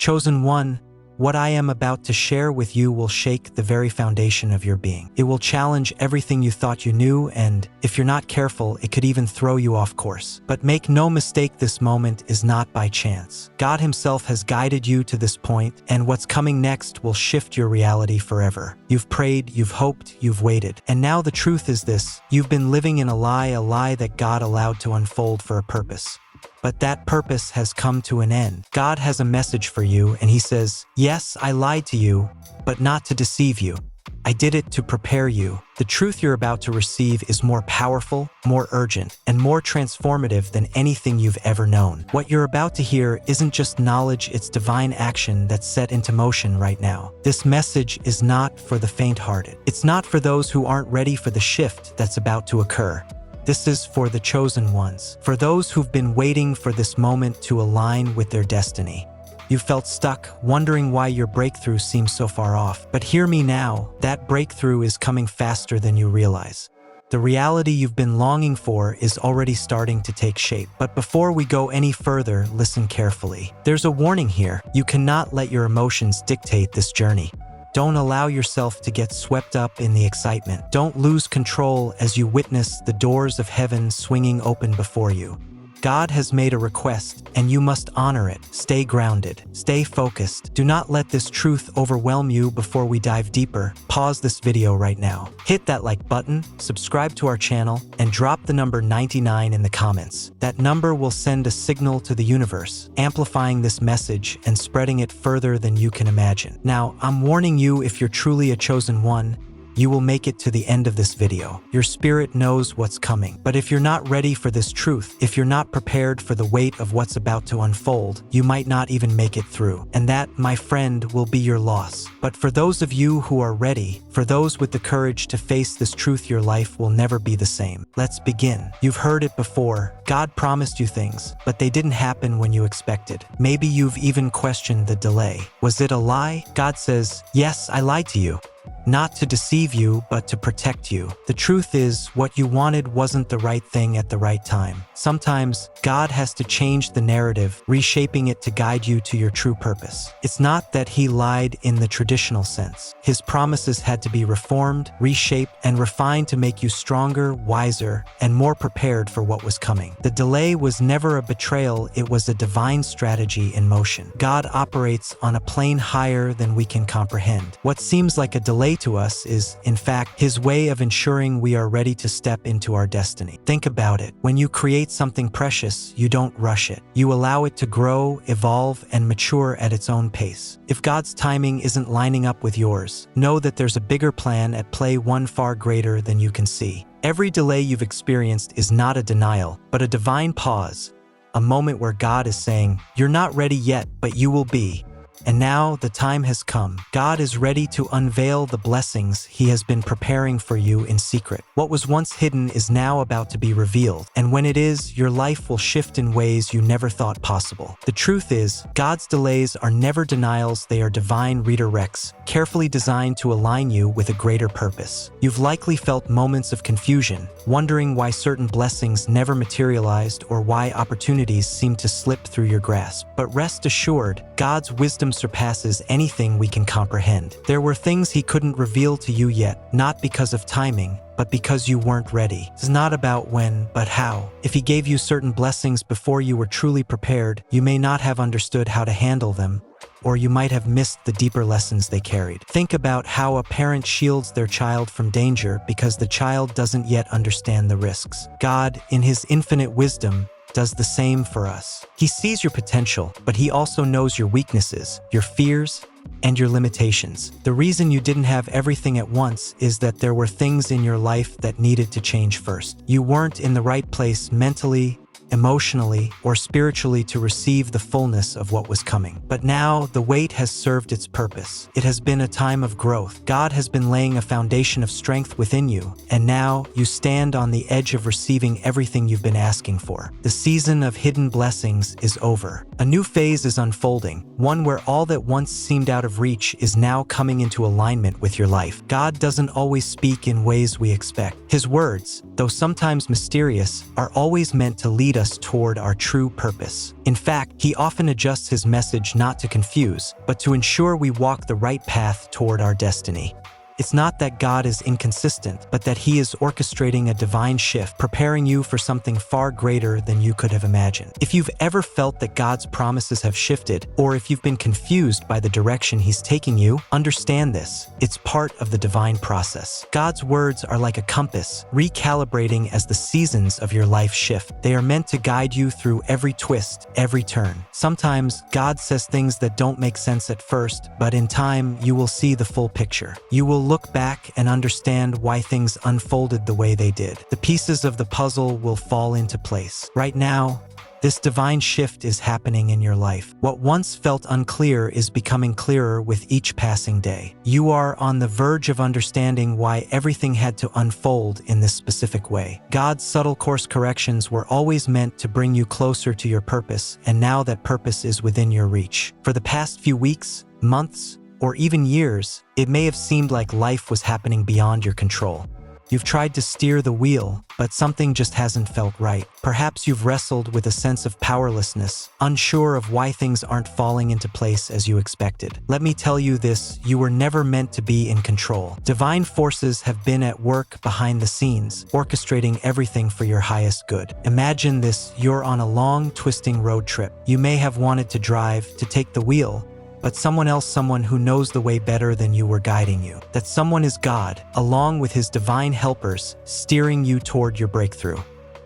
Chosen one, what I am about to share with you will shake the very foundation of your being. It will challenge everything you thought you knew, and if you're not careful, it could even throw you off course. But make no mistake, this moment is not by chance. God himself has guided you to this point, and what's coming next will shift your reality forever. You've prayed, you've hoped, you've waited. And now the truth is this: you've been living in a lie that God allowed to unfold for a purpose. But that purpose has come to an end. God has a message for you, and he says, yes, I lied to you, but not to deceive you. I did it to prepare you. The truth you're about to receive is more powerful, more urgent, and more transformative than anything you've ever known. What you're about to hear isn't just knowledge, it's divine action that's set into motion right now. This message is not for the faint-hearted. It's not for those who aren't ready for the shift that's about to occur. This is for the chosen ones, for those who've been waiting for this moment to align with their destiny. You felt stuck, wondering why your breakthrough seems so far off. But hear me now, that breakthrough is coming faster than you realize. The reality you've been longing for is already starting to take shape. But before we go any further, listen carefully. There's a warning here. You cannot let your emotions dictate this journey. Don't allow yourself to get swept up in the excitement. Don't lose control as you witness the doors of heaven swinging open before you. God has made a request, and you must honor it. Stay grounded. Stay focused. Do not let this truth overwhelm you. Before we dive deeper, pause this video right now. Hit that like button, subscribe to our channel, and drop the number 99 in the comments. That number will send a signal to the universe, amplifying this message and spreading it further than you can imagine. Now, I'm warning you, if you're truly a chosen one, you will make it to the end of this video. Your spirit knows what's coming. But if you're not ready for this truth, if you're not prepared for the weight of what's about to unfold, you might not even make it through. And that, my friend, will be your loss. But for those of you who are ready, for those with the courage to face this truth, your life will never be the same. Let's begin. You've heard it before. God promised you things, but they didn't happen when you expected. Maybe you've even questioned the delay. Was it a lie? God says, yes, I lied to you. Not to deceive you, but to protect you. The truth is, what you wanted wasn't the right thing at the right time. Sometimes, God has to change the narrative, reshaping it to guide you to your true purpose. It's not that he lied in the traditional sense. His promises had to be reformed, reshaped, and refined to make you stronger, wiser, and more prepared for what was coming. The delay was never a betrayal, it was a divine strategy in motion. God operates on a plane higher than we can comprehend. What seems like a delay to us is, in fact, his way of ensuring we are ready to step into our destiny. Think about it. When you create something precious, you don't rush it. You allow it to grow, evolve, and mature at its own pace. If God's timing isn't lining up with yours, know that there's a bigger plan at play, one far greater than you can see. Every delay you've experienced is not a denial, but a divine pause, a moment where God is saying, you're not ready yet, but you will be. And now the time has come. God is ready to unveil the blessings he has been preparing for you in secret. What was once hidden is now about to be revealed. And when it is, your life will shift in ways you never thought possible. The truth is, God's delays are never denials, they are divine redirects, carefully designed to align you with a greater purpose. You've likely felt moments of confusion, wondering why certain blessings never materialized or why opportunities seem to slip through your grasp. But rest assured, God's wisdom surpasses anything we can comprehend. There were things he couldn't reveal to you yet, not because of timing, but because you weren't ready. It's not about when, but how. If he gave you certain blessings before you were truly prepared, you may not have understood how to handle them, or you might have missed the deeper lessons they carried. Think about how a parent shields their child from danger because the child doesn't yet understand the risks. God, in his infinite wisdom, does the same for us. He sees your potential, but he also knows your weaknesses, your fears, and your limitations. The reason you didn't have everything at once is that there were things in your life that needed to change first. You weren't in the right place mentally, emotionally, or spiritually to receive the fullness of what was coming. But now, the wait has served its purpose. It has been a time of growth. God has been laying a foundation of strength within you, and now you stand on the edge of receiving everything you've been asking for. The season of hidden blessings is over. A new phase is unfolding, one where all that once seemed out of reach is now coming into alignment with your life. God doesn't always speak in ways we expect. His words, though sometimes mysterious, are always meant to lead lead us toward our true purpose. In fact, He often adjusts His message not to confuse, but to ensure we walk the right path toward our destiny. It's not that God is inconsistent, but that He is orchestrating a divine shift, preparing you for something far greater than you could have imagined. If you've ever felt that God's promises have shifted, or if you've been confused by the direction He's taking you, understand this. It's part of the divine process. God's words are like a compass, recalibrating as the seasons of your life shift. They are meant to guide you through every twist, every turn. Sometimes, God says things that don't make sense at first, but in time, you will see the full picture. You will look back and understand why things unfolded the way they did. The pieces of the puzzle will fall into place. Right now, this divine shift is happening in your life. What once felt unclear is becoming clearer with each passing day. You are on the verge of understanding why everything had to unfold in this specific way. God's subtle course corrections were always meant to bring you closer to your purpose, and now that purpose is within your reach. For the past few weeks, months, or even years, it may have seemed like life was happening beyond your control. You've tried to steer the wheel, but something just hasn't felt right. Perhaps you've wrestled with a sense of powerlessness, unsure of why things aren't falling into place as you expected. Let me tell you this, you were never meant to be in control. Divine forces have been at work behind the scenes, orchestrating everything for your highest good. Imagine this, you're on a long, twisting road trip. You may have wanted to drive, to take the wheel, but someone who knows the way better than you were guiding you. That someone is God, along with His divine helpers, steering you toward your breakthrough.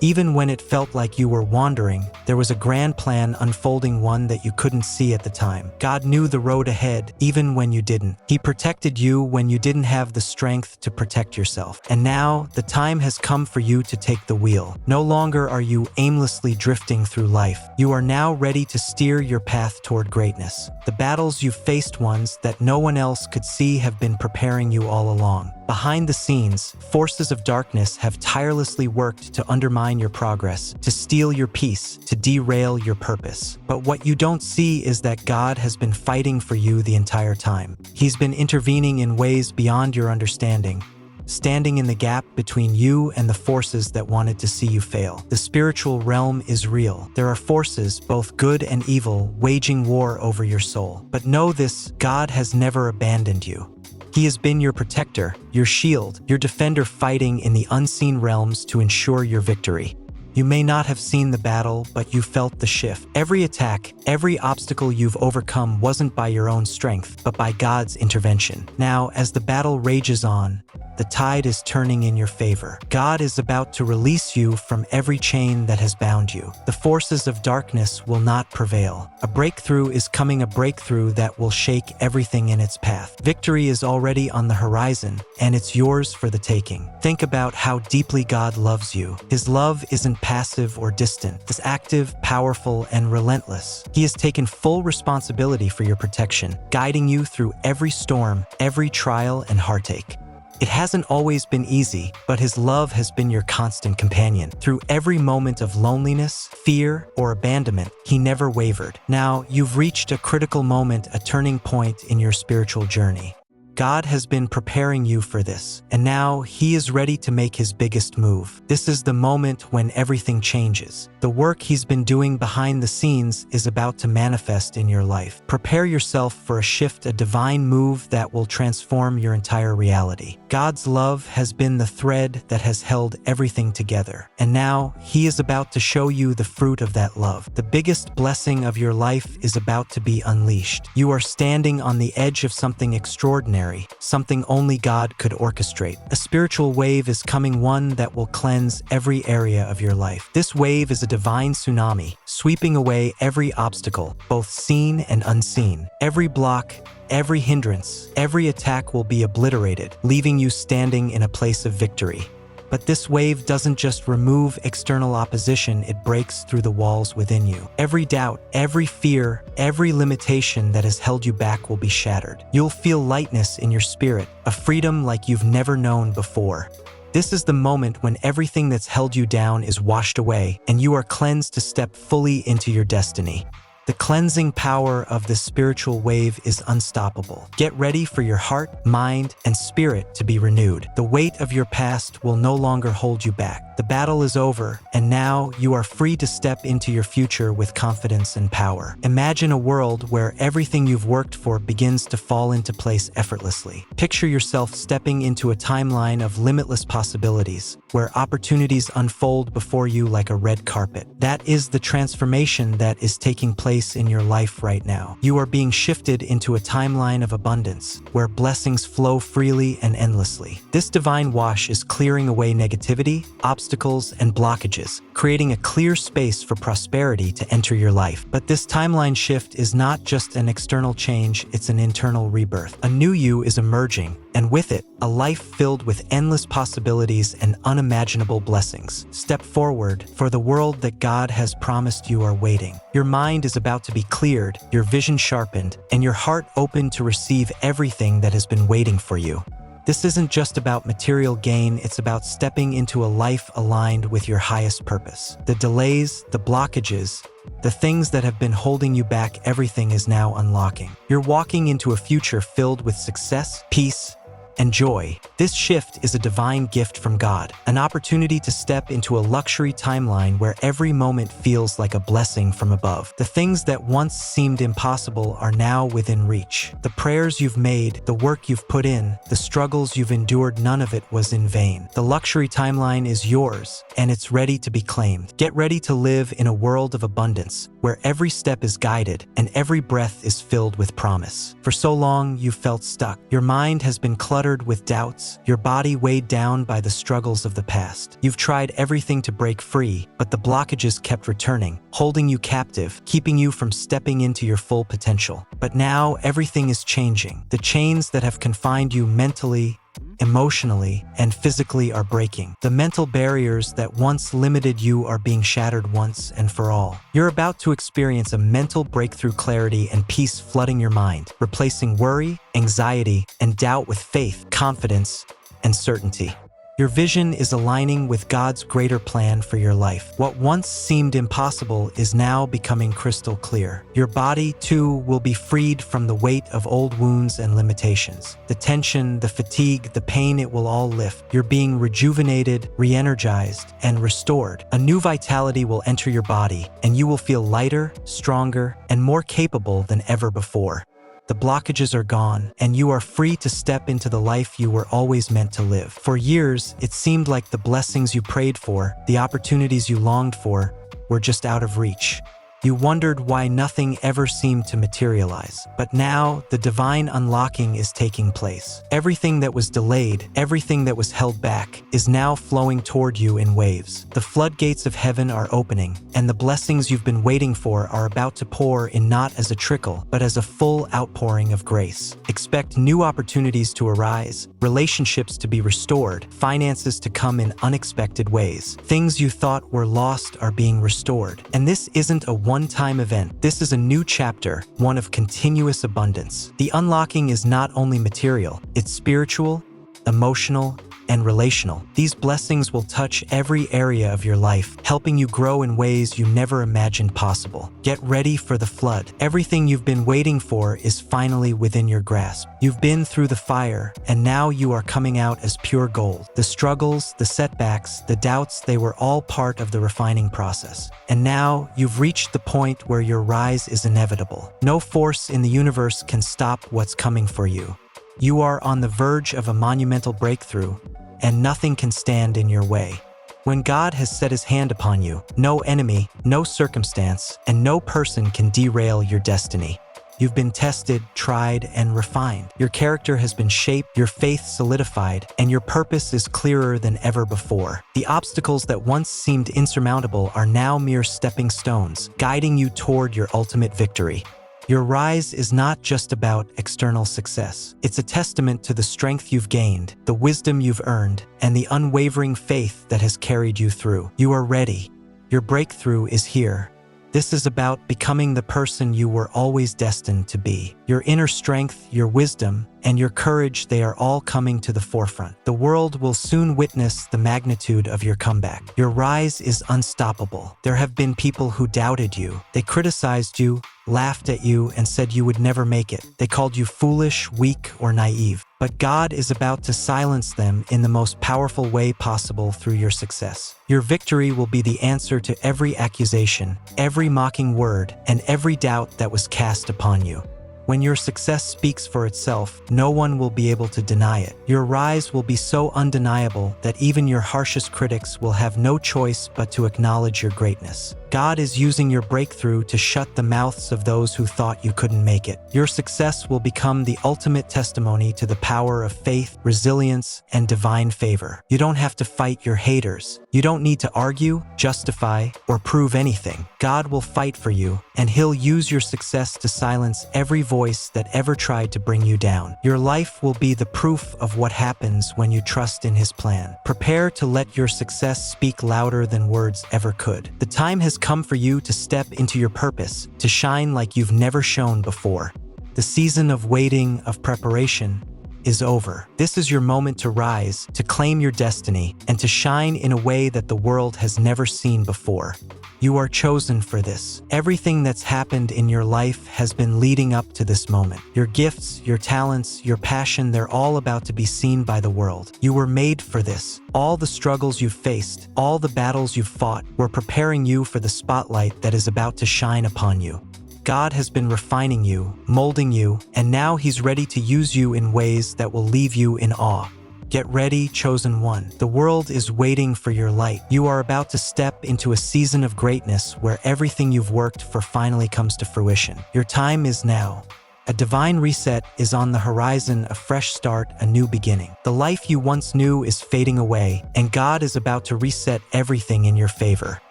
Even when it felt like you were wandering, there was a grand plan unfolding, one that you couldn't see at the time. God knew the road ahead, even when you didn't. He protected you when you didn't have the strength to protect yourself. And now, the time has come for you to take the wheel. No longer are you aimlessly drifting through life. You are now ready to steer your path toward greatness. The battles you've faced, ones that no one else could see, have been preparing you all along. Behind the scenes, forces of darkness have tirelessly worked to undermine your progress, to steal your peace, to derail your purpose. But what you don't see is that God has been fighting for you the entire time. He's been intervening in ways beyond your understanding, standing in the gap between you and the forces that wanted to see you fail. The spiritual realm is real. There are forces, both good and evil, waging war over your soul. But know this, God has never abandoned you. He has been your protector, your shield, your defender, fighting in the unseen realms to ensure your victory. You may not have seen the battle, but you felt the shift. Every attack, every obstacle you've overcome wasn't by your own strength, but by God's intervention. Now, as the battle rages on, the tide is turning in your favor. God is about to release you from every chain that has bound you. The forces of darkness will not prevail. A breakthrough is coming, a breakthrough that will shake everything in its path. Victory is already on the horizon, and it's yours for the taking. Think about how deeply God loves you. His love isn't passive or distant. It's active, powerful, and relentless. He has taken full responsibility for your protection, guiding you through every storm, every trial, and heartache. It hasn't always been easy, but His love has been your constant companion. Through every moment of loneliness, fear, or abandonment, He never wavered. Now, you've reached a critical moment, a turning point in your spiritual journey. God has been preparing you for this, and now He is ready to make His biggest move. This is the moment when everything changes. The work He's been doing behind the scenes is about to manifest in your life. Prepare yourself for a shift, a divine move that will transform your entire reality. God's love has been the thread that has held everything together, and now He is about to show you the fruit of that love. The biggest blessing of your life is about to be unleashed. You are standing on the edge of something extraordinary, something only God could orchestrate. A spiritual wave is coming, one that will cleanse every area of your life. This wave is a divine tsunami, sweeping away every obstacle, both seen and unseen. Every block, every hindrance, every attack will be obliterated, leaving you standing in a place of victory. But this wave doesn't just remove external opposition, it breaks through the walls within you. Every doubt, every fear, every limitation that has held you back will be shattered. You'll feel lightness in your spirit, a freedom like you've never known before. This is the moment when everything that's held you down is washed away, and you are cleansed to step fully into your destiny. The cleansing power of this spiritual wave is unstoppable. Get ready for your heart, mind, and spirit to be renewed. The weight of your past will no longer hold you back. The battle is over, and now you are free to step into your future with confidence and power. Imagine a world where everything you've worked for begins to fall into place effortlessly. Picture yourself stepping into a timeline of limitless possibilities, where opportunities unfold before you like a red carpet. That is the transformation that is taking place in your life right now. You are being shifted into a timeline of abundance, where blessings flow freely and endlessly. This divine wash is clearing away negativity, obstacles, and blockages, creating a clear space for prosperity to enter your life. But this timeline shift is not just an external change, it's an internal rebirth. A new you is emerging, and with it, a life filled with endless possibilities and unimaginable blessings. Step forward, for the world that God has promised you are waiting. Your mind is about to be cleared, your vision sharpened, and your heart opened to receive everything that has been waiting for you. This isn't just about material gain, it's about stepping into a life aligned with your highest purpose. The delays, the blockages, the things that have been holding you back, everything is now unlocking. You're walking into a future filled with success, peace, and joy. This shift is a divine gift from God, an opportunity to step into a luxury timeline where every moment feels like a blessing from above. The things that once seemed impossible are now within reach. The prayers you've made, the work you've put in, the struggles you've endured, none of it was in vain. The luxury timeline is yours, and it's ready to be claimed. Get ready to live in a world of abundance, where every step is guided and every breath is filled with promise. For so long, you've felt stuck. Your mind has been cluttered with doubts, your body weighed down by the struggles of the past. You've tried everything to break free, but the blockages kept returning, holding you captive, keeping you from stepping into your full potential. But now everything is changing. The chains that have confined you mentally, emotionally, and physically are breaking. The mental barriers that once limited you are being shattered once and for all. You're about to experience a mental breakthrough, clarity and peace flooding your mind, replacing worry, anxiety, and doubt with faith, confidence, and certainty. Your vision is aligning with God's greater plan for your life. What once seemed impossible is now becoming crystal clear. Your body, too, will be freed from the weight of old wounds and limitations. The tension, the fatigue, the pain, it will all lift. You're being rejuvenated, re-energized, and restored. A new vitality will enter your body, and you will feel lighter, stronger, and more capable than ever before. The blockages are gone, and you are free to step into the life you were always meant to live. For years, it seemed like the blessings you prayed for, the opportunities you longed for, were just out of reach. You wondered why nothing ever seemed to materialize. But now, the divine unlocking is taking place. Everything that was delayed, everything that was held back, is now flowing toward you in waves. The floodgates of heaven are opening, and the blessings you've been waiting for are about to pour in, not as a trickle, but as a full outpouring of grace. Expect new opportunities to arise, relationships to be restored, finances to come in unexpected ways. Things you thought were lost are being restored. And this isn't a one-time event. This is a new chapter, one of continuous abundance. The unlocking is not only material, it's spiritual, emotional, and relational. These blessings will touch every area of your life, helping you grow in ways you never imagined possible. Get ready for the flood. Everything you've been waiting for is finally within your grasp. You've been through the fire, and now you are coming out as pure gold. The struggles, the setbacks, the doubts, they were all part of the refining process. And now you've reached the point where your rise is inevitable. No force in the universe can stop what's coming for you. You are on the verge of a monumental breakthrough, and nothing can stand in your way. When God has set his hand upon you, no enemy, no circumstance, and no person can derail your destiny. You've been tested, tried, and refined. Your character has been shaped, your faith solidified, and your purpose is clearer than ever before. The obstacles that once seemed insurmountable are now mere stepping stones, guiding you toward your ultimate victory. Your rise is not just about external success. It's a testament to the strength you've gained, the wisdom you've earned, and the unwavering faith that has carried you through. You are ready. Your breakthrough is here. This is about becoming the person you were always destined to be. Your inner strength, your wisdom, and your courage, they are all coming to the forefront. The world will soon witness the magnitude of your comeback. Your rise is unstoppable. There have been people who doubted you. They criticized you, laughed at you, and said you would never make it. They called you foolish, weak, or naive. But God is about to silence them in the most powerful way possible through your success. Your victory will be the answer to every accusation, every mocking word, and every doubt that was cast upon you. When your success speaks for itself, no one will be able to deny it. Your rise will be so undeniable that even your harshest critics will have no choice but to acknowledge your greatness. God is using your breakthrough to shut the mouths of those who thought you couldn't make it. Your success will become the ultimate testimony to the power of faith, resilience, and divine favor. You don't have to fight your haters. You don't need to argue, justify, or prove anything. God will fight for you, and He'll use your success to silence every voice that ever tried to bring you down. Your life will be the proof of what happens when you trust in His plan. Prepare to let your success speak louder than words ever could. The time has come for you to step into your purpose, to shine like you've never shone before. The season of waiting, of preparation, is over. This is your moment to rise, to claim your destiny, and to shine in a way that the world has never seen before. You are chosen for this. Everything that's happened in your life has been leading up to this moment. Your gifts, your talents, your passion, they're all about to be seen by the world. You were made for this. All the struggles you've faced, all the battles you've fought, were preparing you for the spotlight that is about to shine upon you. God has been refining you, molding you, and now He's ready to use you in ways that will leave you in awe. Get ready, chosen one. The world is waiting for your light. You are about to step into a season of greatness where everything you've worked for finally comes to fruition. Your time is now. A divine reset is on the horizon, a fresh start, a new beginning. The life you once knew is fading away, and God is about to reset everything in your favor.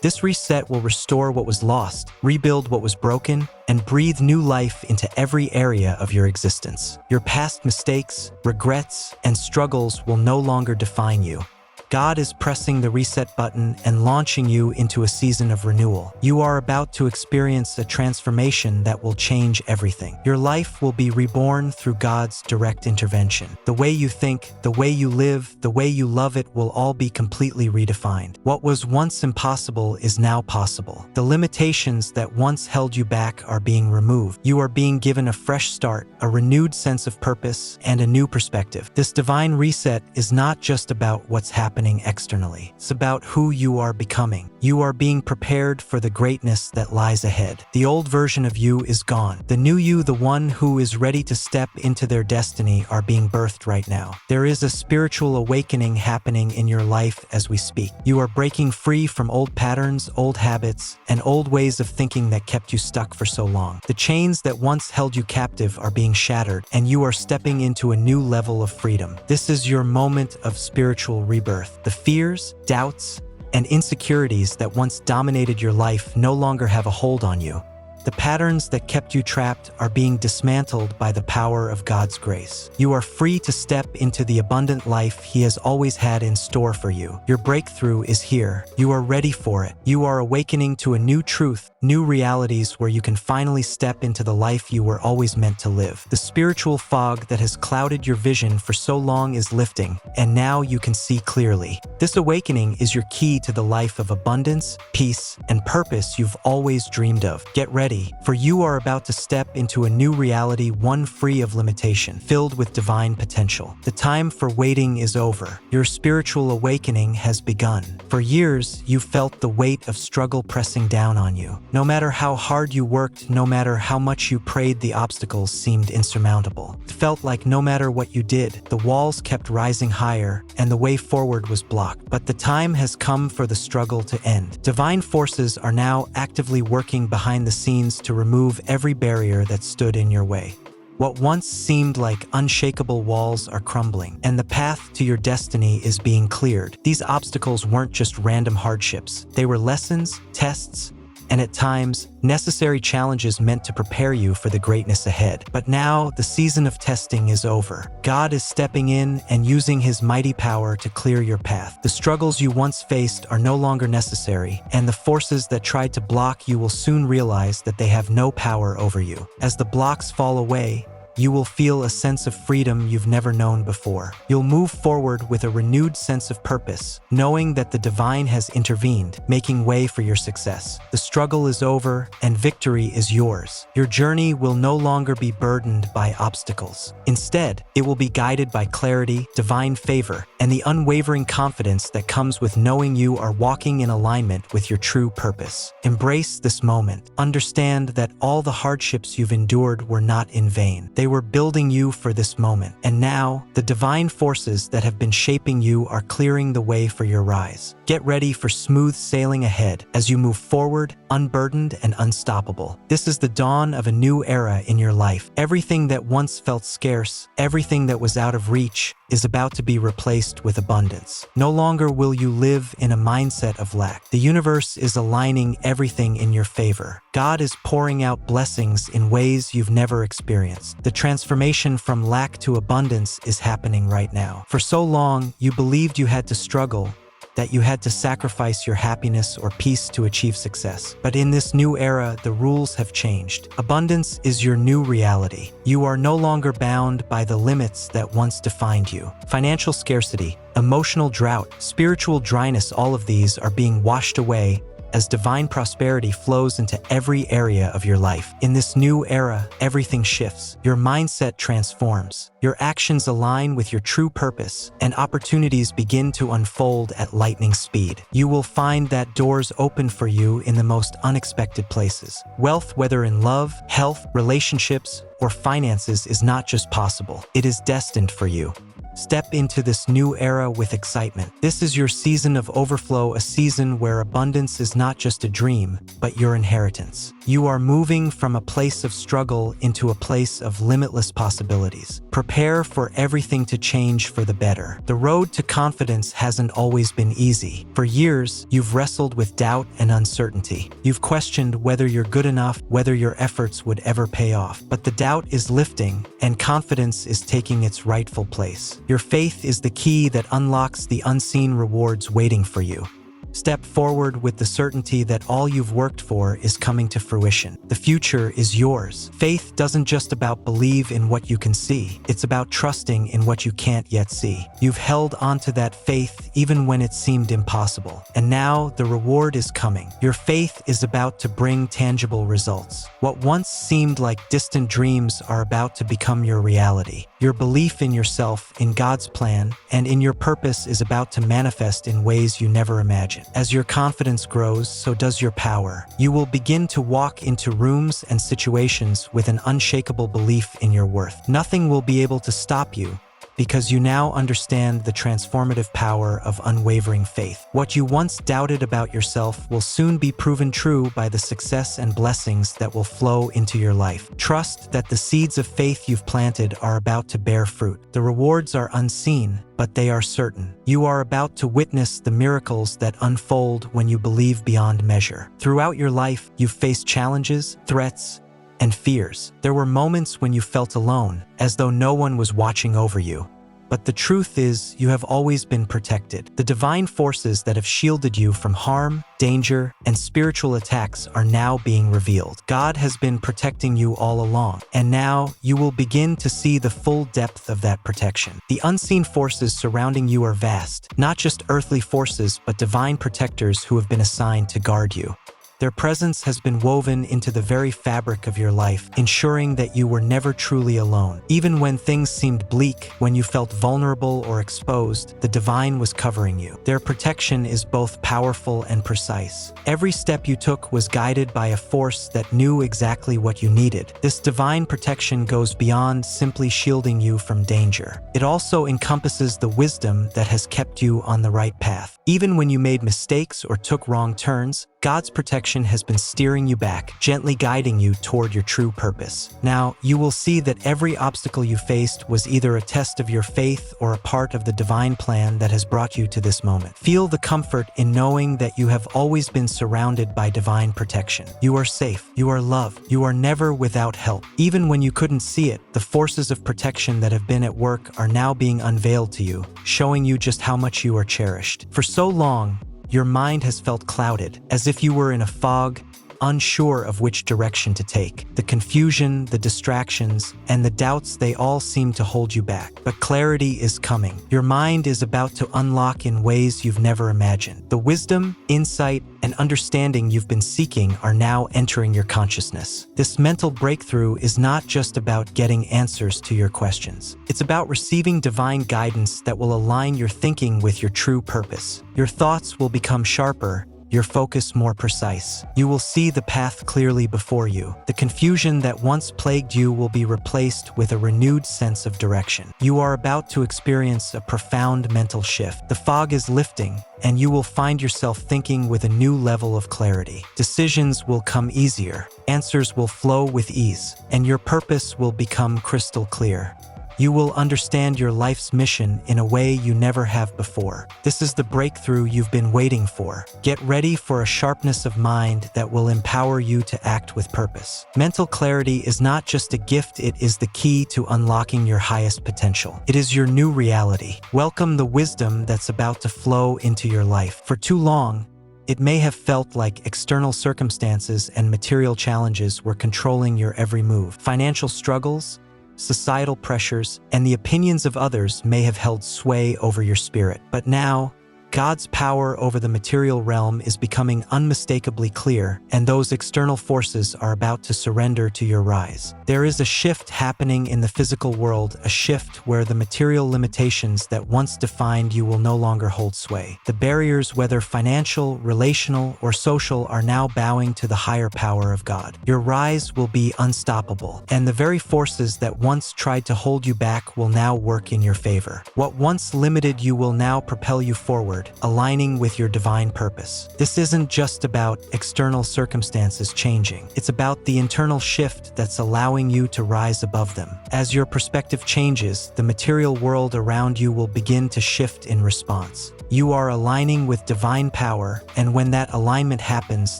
This reset will restore what was lost, rebuild what was broken, and breathe new life into every area of your existence. Your past mistakes, regrets, and struggles will no longer define you. God is pressing the reset button and launching you into a season of renewal. You are about to experience a transformation that will change everything. Your life will be reborn through God's direct intervention. The way you think, the way you live, the way you love it will all be completely redefined. What was once impossible is now possible. The limitations that once held you back are being removed. You are being given a fresh start, a renewed sense of purpose, and a new perspective. This divine reset is not just about what's happening externally. It's about who you are becoming. You are being prepared for the greatness that lies ahead. The old version of you is gone. The new you, the one who is ready to step into their destiny, are being birthed right now. There is a spiritual awakening happening in your life as we speak. You are breaking free from old patterns, old habits, and old ways of thinking that kept you stuck for so long. The chains that once held you captive are being shattered, and you are stepping into a new level of freedom. This is your moment of spiritual rebirth. The fears, doubts, and insecurities that once dominated your life no longer have a hold on you. The patterns that kept you trapped are being dismantled by the power of God's grace. You are free to step into the abundant life He has always had in store for you. Your breakthrough is here. You are ready for it. You are awakening to a new truth, new realities where you can finally step into the life you were always meant to live. The spiritual fog that has clouded your vision for so long is lifting, and now you can see clearly. This awakening is your key to the life of abundance, peace, and purpose you've always dreamed of. Get ready, for you are about to step into a new reality, one free of limitation, filled with divine potential. The time for waiting is over. Your spiritual awakening has begun. For years, you felt the weight of struggle pressing down on you. No matter how hard you worked, no matter how much you prayed, the obstacles seemed insurmountable. It felt like no matter what you did, the walls kept rising higher and the way forward was blocked. But the time has come for the struggle to end. Divine forces are now actively working behind the scenes to remove every barrier that stood in your way. What once seemed like unshakable walls are crumbling, and the path to your destiny is being cleared. These obstacles weren't just random hardships. They were lessons, tests, and at times, necessary challenges meant to prepare you for the greatness ahead. But now, the season of testing is over. God is stepping in and using His mighty power to clear your path. The struggles you once faced are no longer necessary, and the forces that tried to block you will soon realize that they have no power over you. As the blocks fall away, you will feel a sense of freedom you've never known before. You'll move forward with a renewed sense of purpose, knowing that the divine has intervened, making way for your success. The struggle is over, and victory is yours. Your journey will no longer be burdened by obstacles. Instead, it will be guided by clarity, divine favor, and the unwavering confidence that comes with knowing you are walking in alignment with your true purpose. Embrace this moment. Understand that all the hardships you've endured were not in vain. They were building you for this moment, and now, the divine forces that have been shaping you are clearing the way for your rise. Get ready for smooth sailing ahead as you move forward, unburdened and unstoppable. This is the dawn of a new era in your life. Everything that once felt scarce, everything that was out of reach, is about to be replaced with abundance. No longer will you live in a mindset of lack. The universe is aligning everything in your favor. God is pouring out blessings in ways you've never experienced. The transformation from lack to abundance is happening right now. For so long, you believed you had to struggle, that you had to sacrifice your happiness or peace to achieve success. But in this new era, the rules have changed. Abundance is your new reality. You are no longer bound by the limits that once defined you. Financial scarcity, emotional drought, spiritual dryness, all of these are being washed away as divine prosperity flows into every area of your life. In this new era, everything shifts. Your mindset transforms. Your actions align with your true purpose, and opportunities begin to unfold at lightning speed. You will find that doors open for you in the most unexpected places. Wealth, whether in love, health, relationships, or finances, is not just possible. It is destined for you. Step into this new era with excitement. This is your season of overflow, a season where abundance is not just a dream, but your inheritance. You are moving from a place of struggle into a place of limitless possibilities. Prepare for everything to change for the better. The road to confidence hasn't always been easy. For years, you've wrestled with doubt and uncertainty. You've questioned whether you're good enough, whether your efforts would ever pay off. But the doubt is lifting, and confidence is taking its rightful place. Your faith is the key that unlocks the unseen rewards waiting for you. Step forward with the certainty that all you've worked for is coming to fruition. The future is yours. Faith doesn't just about believe in what you can see. It's about trusting in what you can't yet see. You've held onto that faith even when it seemed impossible. And now the reward is coming. Your faith is about to bring tangible results. What once seemed like distant dreams are about to become your reality. Your belief in yourself, in God's plan, and in your purpose is about to manifest in ways you never imagined. As your confidence grows, so does your power. You will begin to walk into rooms and situations with an unshakable belief in your worth. Nothing will be able to stop you, because you now understand the transformative power of unwavering faith. What you once doubted about yourself will soon be proven true by the success and blessings that will flow into your life. Trust that the seeds of faith you've planted are about to bear fruit. The rewards are unseen, but they are certain. You are about to witness the miracles that unfold when you believe beyond measure. Throughout your life, you've faced challenges, threats, and fears. There were moments when you felt alone, as though no one was watching over you. But the truth is, you have always been protected. The divine forces that have shielded you from harm, danger, and spiritual attacks are now being revealed. God has been protecting you all along, and now you will begin to see the full depth of that protection. The unseen forces surrounding you are vast, not just earthly forces, but divine protectors who have been assigned to guard you. Their presence has been woven into the very fabric of your life, ensuring that you were never truly alone. Even when things seemed bleak, when you felt vulnerable or exposed, the divine was covering you. Their protection is both powerful and precise. Every step you took was guided by a force that knew exactly what you needed. This divine protection goes beyond simply shielding you from danger. It also encompasses the wisdom that has kept you on the right path. Even when you made mistakes or took wrong turns, God's protection has been steering you back, gently guiding you toward your true purpose. Now, you will see that every obstacle you faced was either a test of your faith or a part of the divine plan that has brought you to this moment. Feel the comfort in knowing that you have always been surrounded by divine protection. You are safe. You are loved. You are never without help. Even when you couldn't see it, the forces of protection that have been at work are now being unveiled to you, showing you just how much you are cherished. For so long, your mind has felt clouded, as if you were in a fog, unsure of which direction to take. The confusion, the distractions, and the doubts, they all seem to hold you back. But clarity is coming. Your mind is about to unlock in ways you've never imagined. The wisdom, insight, and understanding you've been seeking are now entering your consciousness. This mental breakthrough is not just about getting answers to your questions. It's about receiving divine guidance that will align your thinking with your true purpose. Your thoughts will become sharper, your focus more precise. You will see the path clearly before you. The confusion that once plagued you will be replaced with a renewed sense of direction. You are about to experience a profound mental shift. The fog is lifting, and you will find yourself thinking with a new level of clarity. Decisions will come easier, answers will flow with ease, and your purpose will become crystal clear. You will understand your life's mission in a way you never have before. This is the breakthrough you've been waiting for. Get ready for a sharpness of mind that will empower you to act with purpose. Mental clarity is not just a gift, it is the key to unlocking your highest potential. It is your new reality. Welcome the wisdom that's about to flow into your life. For too long, it may have felt like external circumstances and material challenges were controlling your every move. Financial struggles, societal pressures, and the opinions of others may have held sway over your spirit. But now, God's power over the material realm is becoming unmistakably clear, and those external forces are about to surrender to your rise. There is a shift happening in the physical world, a shift where the material limitations that once defined you will no longer hold sway. The barriers, whether financial, relational, or social, are now bowing to the higher power of God. Your rise will be unstoppable, and the very forces that once tried to hold you back will now work in your favor. What once limited you will now propel you forward, aligning with your divine purpose. This isn't just about external circumstances changing. It's about the internal shift that's allowing you to rise above them. As your perspective changes, the material world around you will begin to shift in response. You are aligning with divine power, and when that alignment happens,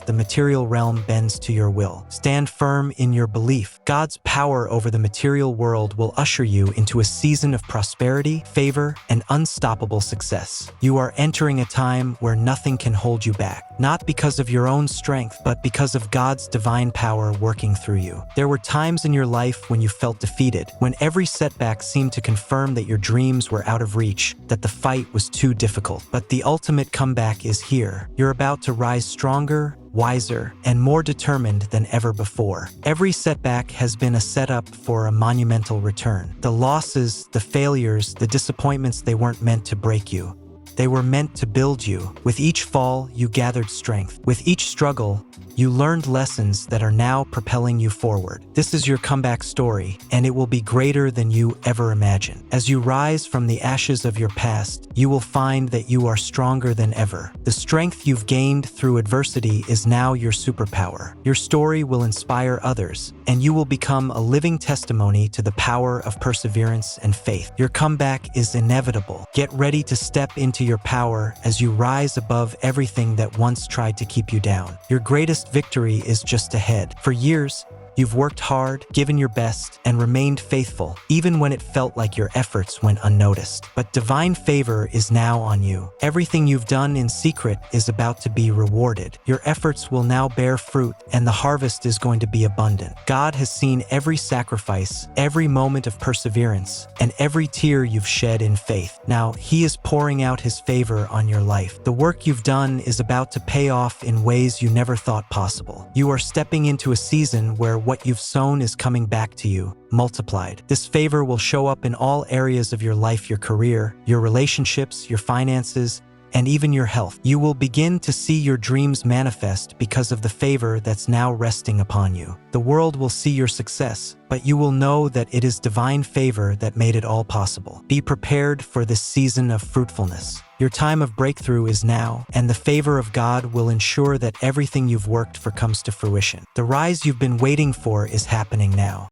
the material realm bends to your will. Stand firm in your belief. God's power over the material world will usher you into a season of prosperity, favor, and unstoppable success. You are entering a time where nothing can hold you back, not because of your own strength, but because of God's divine power working through you. There were times in your life when you felt defeated, when every setback seemed to confirm that your dreams were out of reach, that the fight was too difficult. But the ultimate comeback is here. You're about to rise stronger, wiser, and more determined than ever before. Every setback has been a setup for a monumental return. The losses, the failures, the disappointments, they weren't meant to break you. They were meant to build you. With each fall, you gathered strength. With each struggle, you learned lessons that are now propelling you forward. This is your comeback story, and it will be greater than you ever imagined. As you rise from the ashes of your past, you will find that you are stronger than ever. The strength you've gained through adversity is now your superpower. Your story will inspire others, and you will become a living testimony to the power of perseverance and faith. Your comeback is inevitable. Get ready to step into your power as you rise above everything that once tried to keep you down. Your greatest victory is just ahead. For years, you've worked hard, given your best, and remained faithful, even when it felt like your efforts went unnoticed. But divine favor is now on you. Everything you've done in secret is about to be rewarded. Your efforts will now bear fruit, and the harvest is going to be abundant. God has seen every sacrifice, every moment of perseverance, and every tear you've shed in faith. Now, He is pouring out His favor on your life. The work you've done is about to pay off in ways you never thought possible. You are stepping into a season where what you've sown is coming back to you, multiplied. This favor will show up in all areas of your life, your career, your relationships, your finances, and even your health. You will begin to see your dreams manifest because of the favor that's now resting upon you. The world will see your success, but you will know that it is divine favor that made it all possible. Be prepared for this season of fruitfulness. Your time of breakthrough is now, and the favor of God will ensure that everything you've worked for comes to fruition. The rise you've been waiting for is happening now.